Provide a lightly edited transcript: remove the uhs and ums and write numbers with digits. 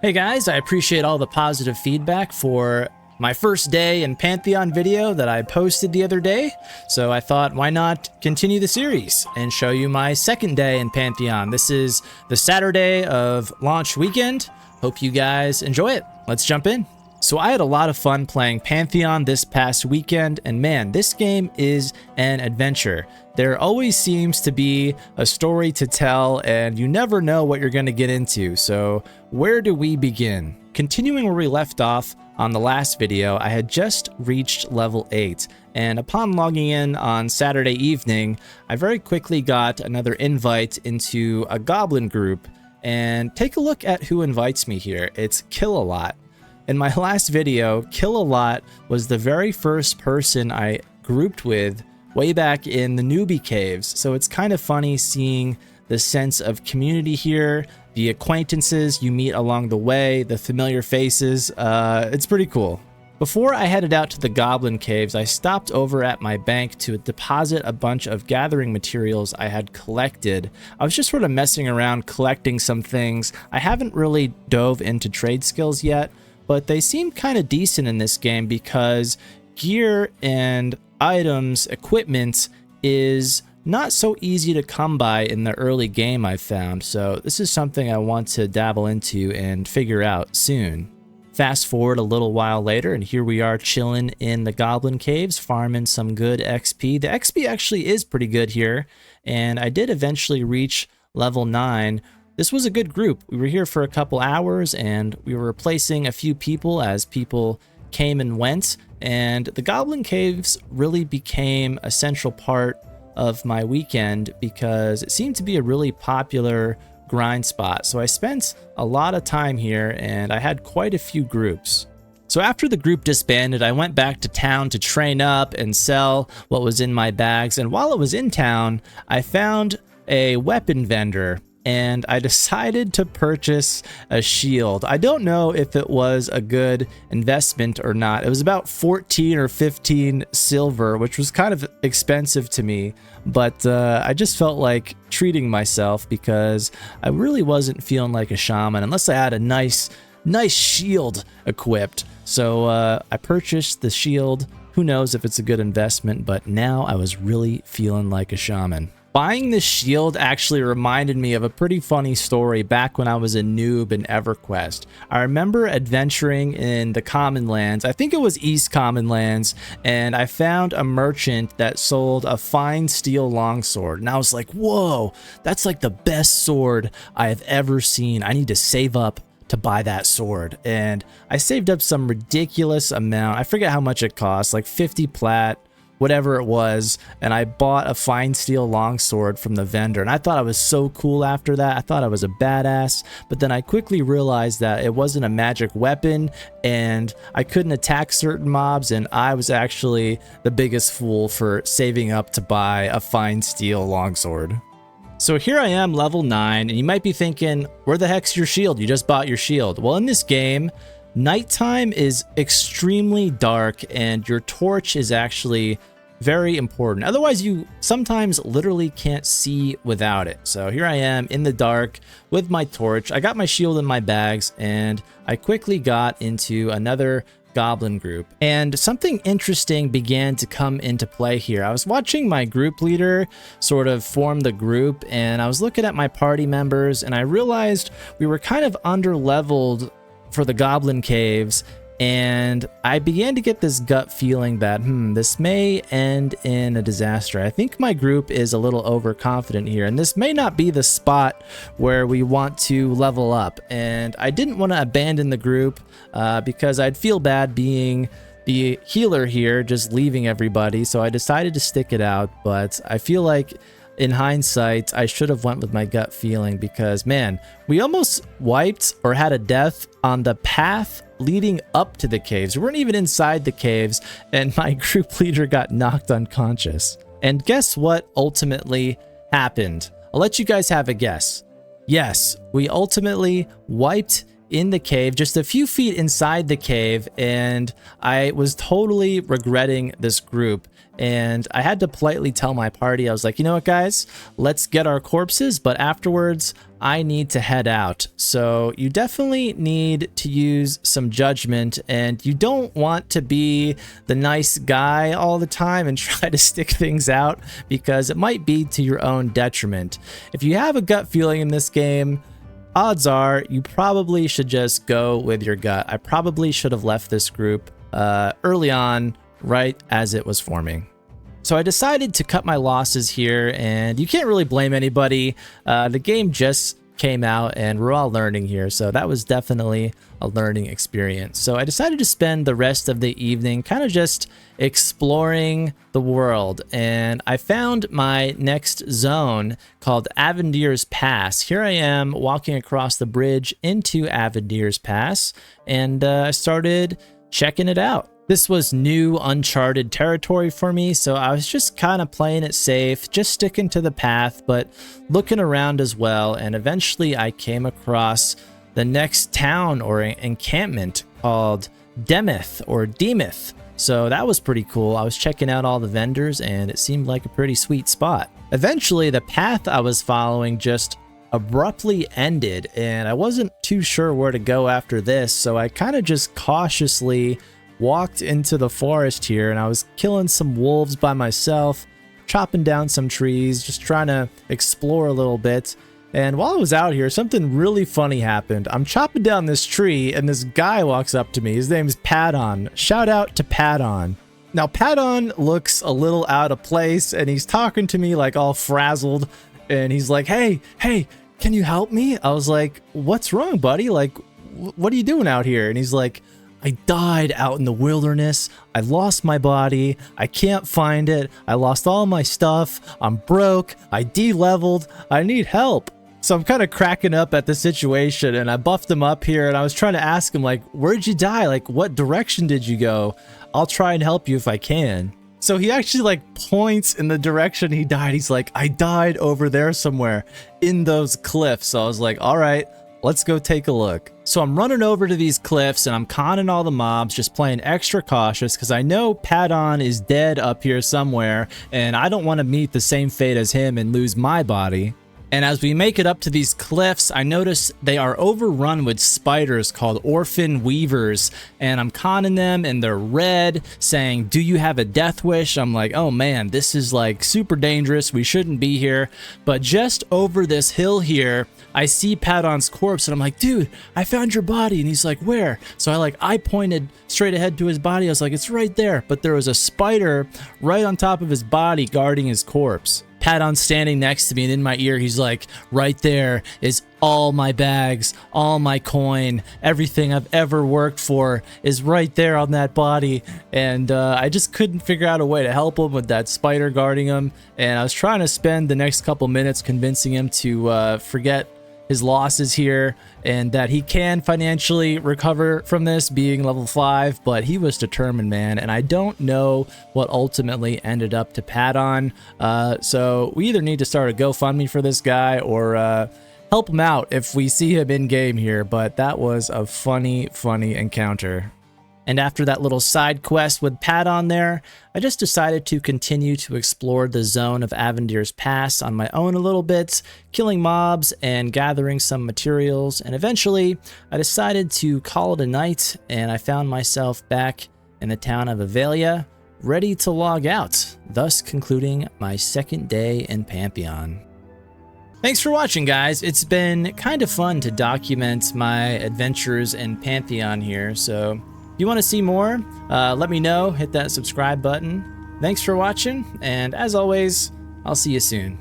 Hey guys, I appreciate all the positive feedback for my first day in Pantheon video that I posted the other day, so I thought why not continue the series and show you my second day in Pantheon. This is the Saturday of launch weekend. Hope you guys enjoy it. Let's jump in. So I had a lot of fun playing Pantheon this past weekend, and man, this game is an adventure. There always seems to be a story to tell, and you never know what you're going to get into. So where do we begin? Continuing where we left off on the last video, I had just reached level 8, and upon logging in on Saturday evening, I very quickly got another invite into a goblin group. And take a look at who invites me here. It's Kill-A-Lot. In my last video, Kill-A-Lot was the very first person I grouped with way back in the newbie caves, so it's kind of funny seeing the sense of community here, the acquaintances you meet along the way, the familiar faces. It's pretty cool. Before I headed out to the goblin caves, I stopped over at my bank to deposit a bunch of gathering materials I had collected. I was just sort of messing around collecting some things. I haven't really dove into trade skills yet, but they seem kind of decent in this game because gear and items, equipment is not so easy to come by in the early game, I've found. So this is something I want to dabble into and figure out soon. Fast forward a little while later, and here we are chilling in the goblin caves, farming some good XP. The XP actually is pretty good here, and I did eventually reach level 9. This was a good group. We were here for a couple hours, and we were replacing a few people as people came and went, and the goblin caves really became a central part of my weekend because it seemed to be a really popular grind spot. So I spent a lot of time here, and I had quite a few groups. So after the group disbanded, I went back to town to train up and sell what was in my bags, and while I was in town, I found a weapon vendor, and I decided to purchase a shield. I don't know if it was a good investment or not. It was about 14 or 15 silver, which was kind of expensive to me, but I just felt like treating myself because I really wasn't feeling like a shaman unless I had a nice shield equipped. So I purchased the shield. Who knows if it's a good investment, but now I was really feeling like a shaman. Buying this shield actually reminded me of a pretty funny story back when I was a noob in EverQuest. I remember adventuring in the Common Lands, I think it was East Common Lands, and I found a merchant that sold a fine steel longsword. And I was like, whoa, that's like the best sword I have ever seen. I need to save up to buy that sword. And I saved up some ridiculous amount. I forget how much it cost, like 50 plat. Whatever it was, and I bought a fine steel longsword from the vendor, and I thought I was so cool after that. I thought I was a badass, but then I quickly realized that it wasn't a magic weapon, and I couldn't attack certain mobs, and I was actually the biggest fool for saving up to buy a fine steel longsword. So here I am, level 9, and you might be thinking, where the heck's your shield? You just bought your shield. Well, in this game, nighttime is extremely dark, and your torch is actually very important. Otherwise, you sometimes literally can't see without it. So here I am in the dark with my torch. I got my shield in my bags, and I quickly got into another goblin group. And something interesting began to come into play here. I was watching my group leader sort of form the group, and I was looking at my party members, and I realized we were kind of under-leveled for the goblin caves, and I began to get this gut feeling that this may end in a disaster. I think my group is a little overconfident here, and this may not be the spot where we want to level up. And I didn't want to abandon the group because I'd feel bad being the healer here, just leaving everybody, so I decided to stick it out. But I feel like in hindsight, I should have went with my gut feeling because, man, we almost wiped or had a death on the path leading up to the caves. We weren't even inside the caves, and my group leader got knocked unconscious. And guess what ultimately happened? I'll let you guys have a guess. Yes, we ultimately wiped in the cave, just a few feet inside the cave, and I was totally regretting this group. And I had to politely tell my party, I was like, you know what, guys, let's get our corpses, but afterwards I need to head out. So you definitely need to use some judgment, and you don't want to be the nice guy all the time and try to stick things out, because it might be to your own detriment. If you have a gut feeling in this game, odds are you probably should just go with your gut. I probably should have left this group early on, right as it was forming. So I decided to cut my losses here, and you can't really blame anybody. The game just came out and we're all learning here, so that was definitely a learning experience. So I decided to spend the rest of the evening kind of just exploring the world, and I found my next zone called Avendir's Pass. Here I am walking across the bridge into Avendir's Pass, and I started checking it out. This was new, uncharted territory for me, so I was just kind of playing it safe, just sticking to the path, but looking around as well, and eventually I came across the next town or encampment called Demeth or Demeth. So that was pretty cool. I was checking out all the vendors, and it seemed like a pretty sweet spot. Eventually, the path I was following just abruptly ended, and I wasn't too sure where to go after this, so I kind of just cautiously walked into the forest here, and I was killing some wolves by myself, chopping down some trees, just trying to explore a little bit. And while I was out here, something really funny happened. I'm chopping down this tree, and this guy walks up to me. His name's Padon. Shout out to Padon. Now, Padon looks a little out of place, and he's talking to me like all frazzled, and he's like, hey, can you help me? I was like, what's wrong, buddy? Like, what are you doing out here? And he's like, I died out in the wilderness. I lost my body. I can't find it. I lost all my stuff. I'm broke. I de-leveled. I need help. So I'm kind of cracking up at the situation, and I buffed him up here, and I was trying to ask him, like, where'd you die? Like, what direction did you go? I'll try and help you if I can. So he actually like points in the direction he died. He's like, I died over there somewhere in those cliffs. So I was like, all right, let's go take a look. So I'm running over to these cliffs, and I'm conning all the mobs, just playing extra cautious because I know Padon is dead up here somewhere, and I don't want to meet the same fate as him and lose my body. And as we make it up to these cliffs, I notice they are overrun with spiders called orphan weavers, and I'm conning them, and they're red, saying, do you have a death wish? I'm like, oh man, this is like super dangerous. We shouldn't be here. But just over this hill here, I see Padon's corpse, and I'm like, dude, I found your body. And he's like, where? So I pointed straight ahead to his body. I was like, it's right there. But there was a spider right on top of his body guarding his corpse. Padon's standing next to me, and in my ear, he's like, right there is all my bags, all my coin, everything I've ever worked for is right there on that body. And I just couldn't figure out a way to help him with that spider guarding him. And I was trying to spend the next couple minutes convincing him to forget his losses here and that he can financially recover from this being level 5, but he was determined, man, and I don't know what ultimately ended up to Padon. So we either need to start a GoFundMe for this guy or help him out if we see him in game here, but that was a funny encounter. And after that little side quest with Padon there, I just decided to continue to explore the zone of Avendir's Pass on my own a little bit, killing mobs and gathering some materials, and eventually I decided to call it a night, and I found myself back in the town of Avelia, ready to log out, thus concluding my second day in Pantheon. Thanks for watching, guys. It's been kind of fun to document my adventures in Pantheon here, so if you want to see more, let me know. Hit that subscribe button. Thanks for watching, and as always, I'll see you soon.